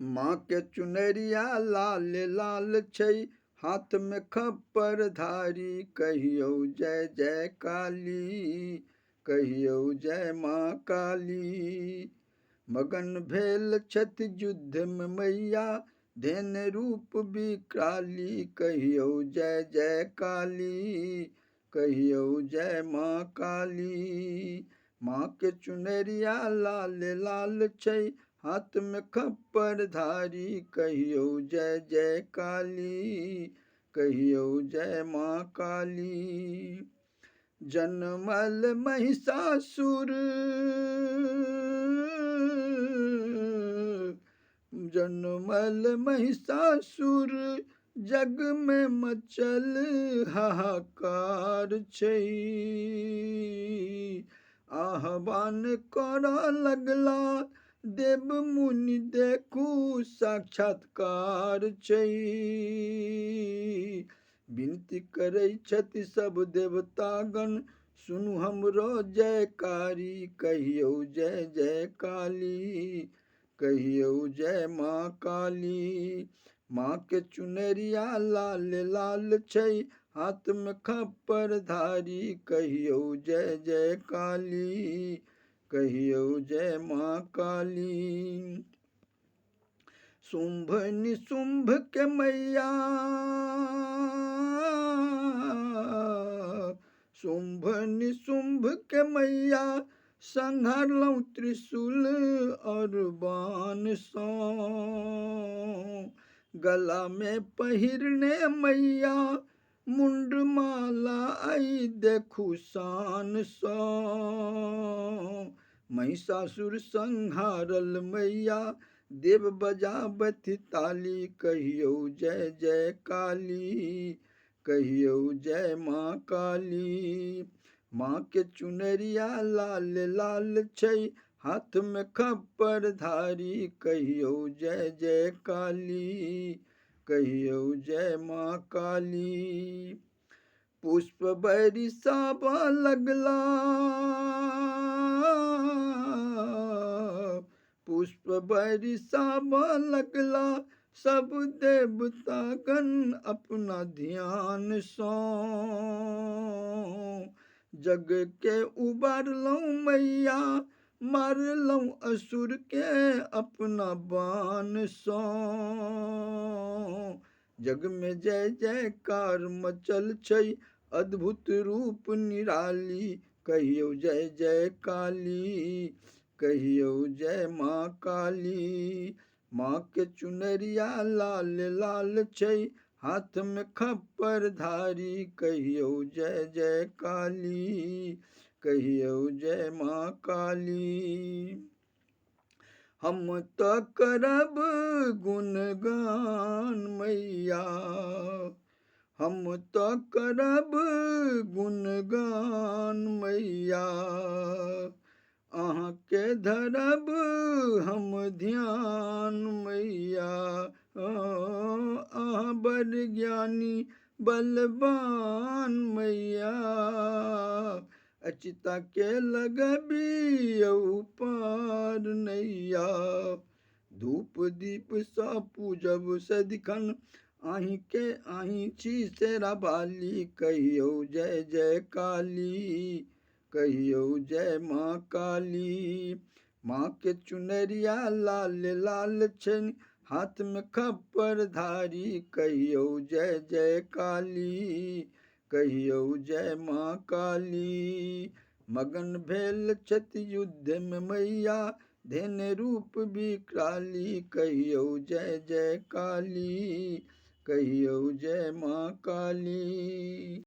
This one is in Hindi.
माँ के चुनरिया लाल लाल छै, हाथ में खप्पर धारी। कहियो जय जय काली, कहियो जय माँ काली। मगन भेल छथि युद्ध में मैया, धेने रूप विकराली। कहियो जय जय काली, कहियो जय माँ काली। माँ के चुनरिया लाल लाल छै, हाथ में खप्पर धारी। कहियो जय जय काली, कहियो जय माँ काली। जनमल महिषासुर, जनमल महिषासुर, जग में मचल हाहाकार छै। आह्वान करऽ लगला देव मुनि, देखू साक्षात्कार छै। विनती करै छथि सब देवतागण, सुनु हमरो जयकारी। कहियो जय जय काली, कहियो जय माँ काली। माँ के चुनरिया लाल लाल छै, हाथ में खप्पर धारी। कहियो जय जय काली, कहियो जय माँ काली। शुंभ निशुंभ के मैया, शुंभ निशुंभ के मैया, संहारलहुँ त्रिशूल और बाण सँ। गला में पहिरने मैया, मुंडमाला आई देखू शान सँ। महिषासुर संहारल मैया, देव बजाबथि ताली। कहियो जय जय काली, कहियो जय माँ काली। माँ के चुनरिया लाल लाल छै, हाथ में खप्पर धारी। कहियो जय जय काली, कहियो जय माँ काली। पुष्प बरसाबऽ लगला, पुष्प बरसाबऽ लगला, सब देवतागण अपना ध्यान सँ। जग के उबारलहुँ मैया, मारलहुँ असुर के अपना बाण सँ। जग में जय जयकार मचल छै, अद्भुत रूप निराली। कहियो जय जय काली, कहियो जय माँ काली। माँ के चुनरिया लाल लाल छै, हाथ में खप्पर धारी। कहियो जय जय काली, कहियो जय माँ काली। हम तो करब गुणगान मैया, हम तो करब गुणगान मैया। अहाँ के धरब हम ध्यान मैया, अहाँ बड़ ज्ञानी बलवान मैया। अचिता के लगबियौ पार नैया, धूप दीप सँ पूजब सदिखन। आहि के आहि छी शेरा वाली। कहियो जय जय काली, कहियो जय माँ काली। माँ के चुनरिया लाल लाल छै, हाथ में खप्पर धारी। कहियो जय जय काली, कहियो जय माँ काली। मगन भेल छथि युद्ध में मैया, धेने रूप विकराली। कहियो जय जय काली, कहियो जय माँ काली।